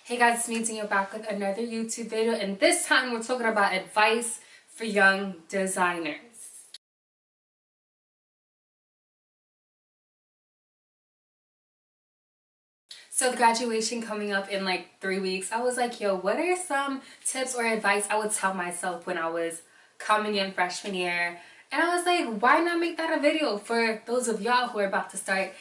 Hey guys, it's me Dina back with another YouTube video, and this time we're talking about advice for young designers. So the graduation coming up in like 3 weeks, I was like, yo, what are some tips or advice I would tell myself when I was coming in freshman year? And I was like, why not make that a video for those of y'all who are about to start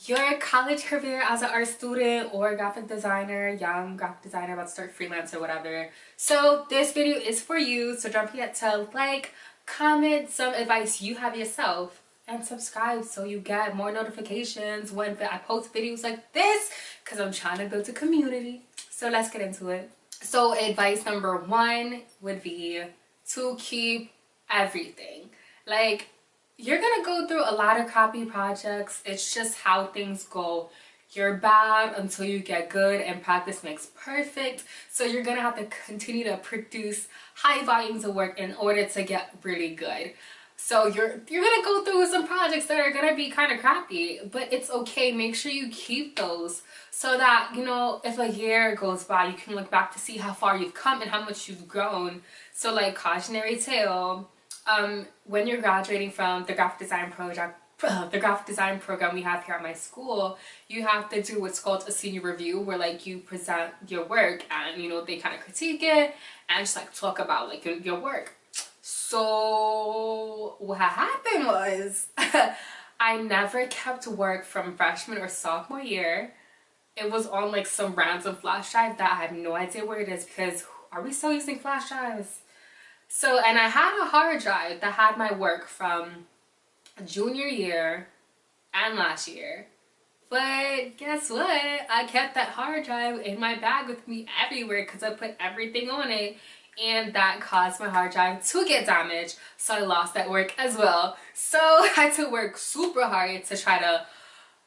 your college career as an art student or graphic designer, young graphic designer about to start freelance or whatever. So this video is for you. So don't forget to like, comment some advice you have yourself, and subscribe so you get more notifications when I post videos like this, because I'm trying to build a community. So let's get into it. So advice number one would be to keep everything. Like, you're gonna go through a lot of crappy projects. It's just how things go. You're bad until you get good, and practice makes perfect. So you're gonna have to continue to produce high volumes of work in order to get really good. So you're gonna go through some projects that are gonna be kind of crappy, but it's okay. Make sure you keep those so that, you know, if a year goes by, you can look back to see how far you've come and how much you've grown. So like, cautionary tale, when you're graduating from the graphic design program we have here at my school, you have to do what's called a senior review, where like you present your work and, you know, they kind of critique it and just like talk about like your work. So what happened was I never kept work from freshman or sophomore year. It was on like some random flash drive that I have no idea where it is, because are we still using flash drives? So, and I had a hard drive that had my work from junior year and last year. But guess what? I kept that hard drive in my bag with me everywhere because I put everything on it, and that caused my hard drive to get damaged. So I lost that work as well. So I had to work super hard to try to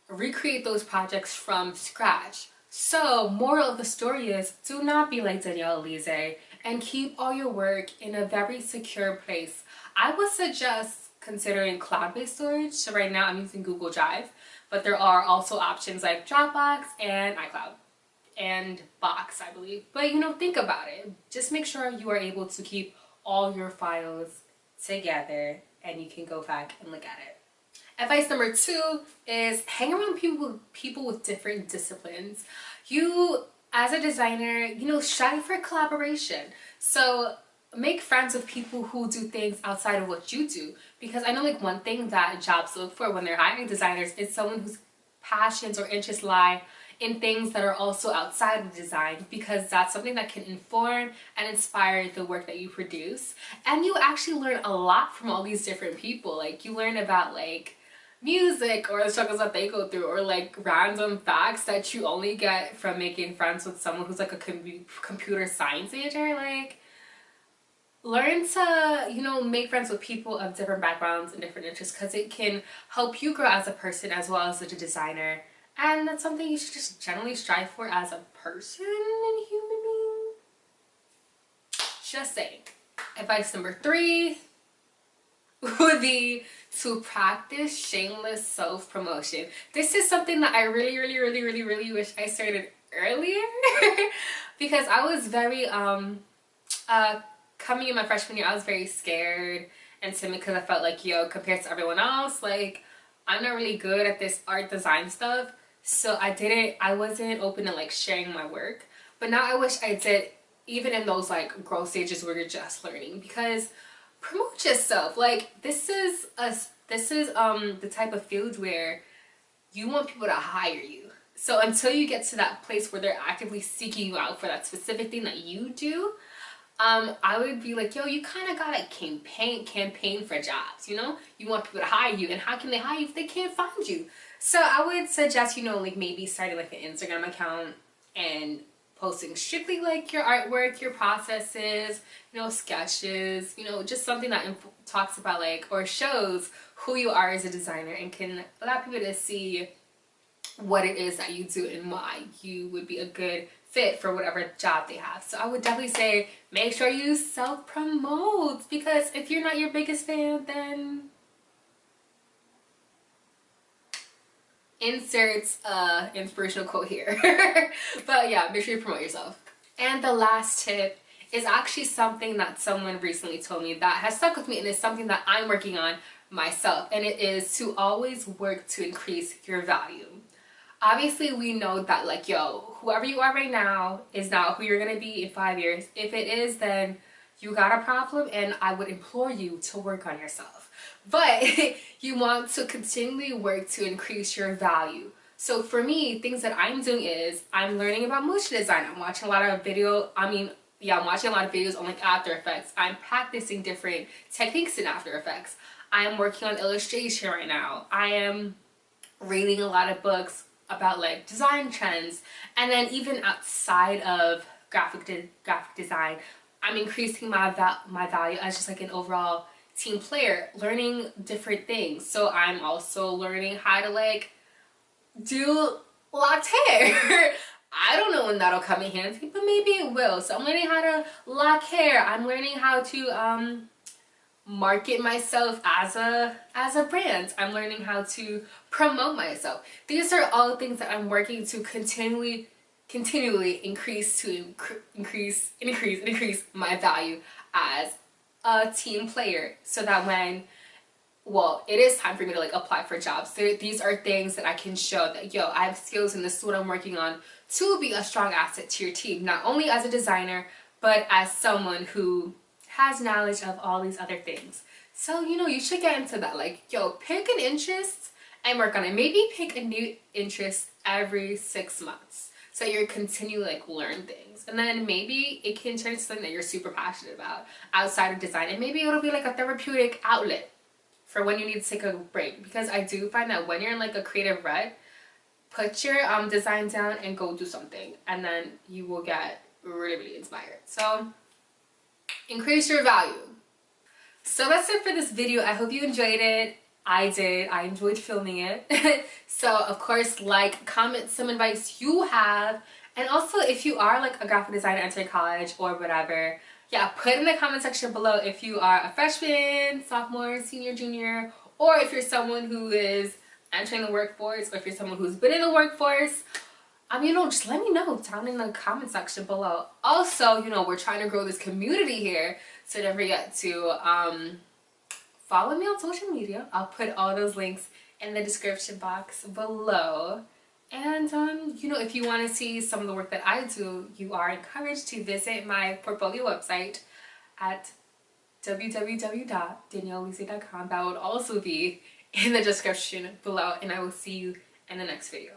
recreate those projects from scratch. So moral of the story is, do not be like Danielle Elise and keep all your work in a very secure place. I would suggest considering cloud-based storage. So right now I'm using Google Drive, but there are also options like Dropbox and iCloud and Box, I believe. But you know, think about it. Just make sure you are able to keep all your files together and you can go back and look at it. Advice number two is hang around people with different disciplines. You, as a designer, you know, strive for collaboration. So make friends with people who do things outside of what you do. Because I know like one thing that jobs look for when they're hiring designers is someone whose passions or interests lie in things that are also outside of design, because that's something that can inform and inspire the work that you produce. And you actually learn a lot from all these different people. Like, you learn about like music or the struggles that they go through, or like random facts that you only get from making friends with someone who's like a computer science major. Like, learn to, you know, make friends with people of different backgrounds and different interests, because it can help you grow as a person as well as a designer. And that's something you should just generally strive for as a person and human being. Just saying. Advice number three would be to practice shameless self-promotion. This is something that I really wish I started earlier because I was very coming in my freshman year, I was very scared and timid because I felt like, yo, compared to everyone else, like, I'm not really good at this art design stuff. So I wasn't open to like sharing my work. But now I wish I did, even in those like growth stages where you're just learning, because promote yourself. Like, this is the type of field where you want people to hire you. So until you get to that place where they're actively seeking you out for that specific thing that you do, I would be like, yo, you kind of gotta campaign for jobs, you know? You want people to hire you, and how can they hire you if they can't find you? So I would suggest, you know, like maybe starting like an Instagram account and posting strictly like your artwork, your processes, you know, sketches, you know, just something that talks about like, or shows who you are as a designer and can allow people to see what it is that you do and why you would be a good fit for whatever job they have. So I would definitely say make sure you self-promote, because if you're not your biggest fan, then insert inspirational quote here. But yeah, make sure you promote yourself. And the last tip is actually something that someone recently told me that has stuck with me, and it's something that I'm working on myself, and it is to always work to increase your value. Obviously, we know that, like, yo, whoever you are right now is not who you're gonna be in 5 years. If it is, then you got a problem, and I would implore you to work on yourself. But you want to continually work to increase your value. So for me, things that I'm doing is I'm learning about motion design. I'm watching a lot of I'm watching a lot of videos on like After Effects. I'm practicing different techniques in After Effects. I'm working on illustration right now. I am reading a lot of books about like design trends, and then even outside of graphic design, I'm increasing my value as just like an overall team player, learning different things. So I'm also learning how to like do locked hair. I don't know when that'll come in handy, but maybe it will. So I'm learning how to lock hair. I'm learning how to market myself as a brand. I'm learning how to promote myself. These are all things that I'm working to continually increase my value as a team player, so that when it is time for me to like apply for jobs, these are things that I can show that, yo, I have skills and this is what I'm working on to be a strong asset to your team, not only as a designer, but as someone who has knowledge of all these other things. So, you should get into that. Like, yo, pick an interest and work on it. Maybe pick a new interest every 6 months, so you're continually like learn things, and then maybe it can turn into something that you're super passionate about outside of design, and maybe it'll be like a therapeutic outlet for when you need to take a break. Because I do find that when you're in like a creative rut, put your design down and go do something, and then you will get really inspired. So increase your value. So that's it for this video. I hope you enjoyed it. I did. I enjoyed filming it. So of course, like, comment some advice you have, and also if you are like a graphic designer entering college or whatever, yeah, put in the comment section below if you are a freshman, sophomore, senior, junior, or if you're someone who is entering the workforce, or if you're someone who's been in the workforce. Just let me know down in the comment section below. Also, we're trying to grow this community here, so don't forget to follow me on social media. I'll put all those links in the description box below. And if you want to see some of the work that I do, you are encouraged to visit my portfolio website at www.daniellelise.com. That would also be in the description below, and I will see you in the next video.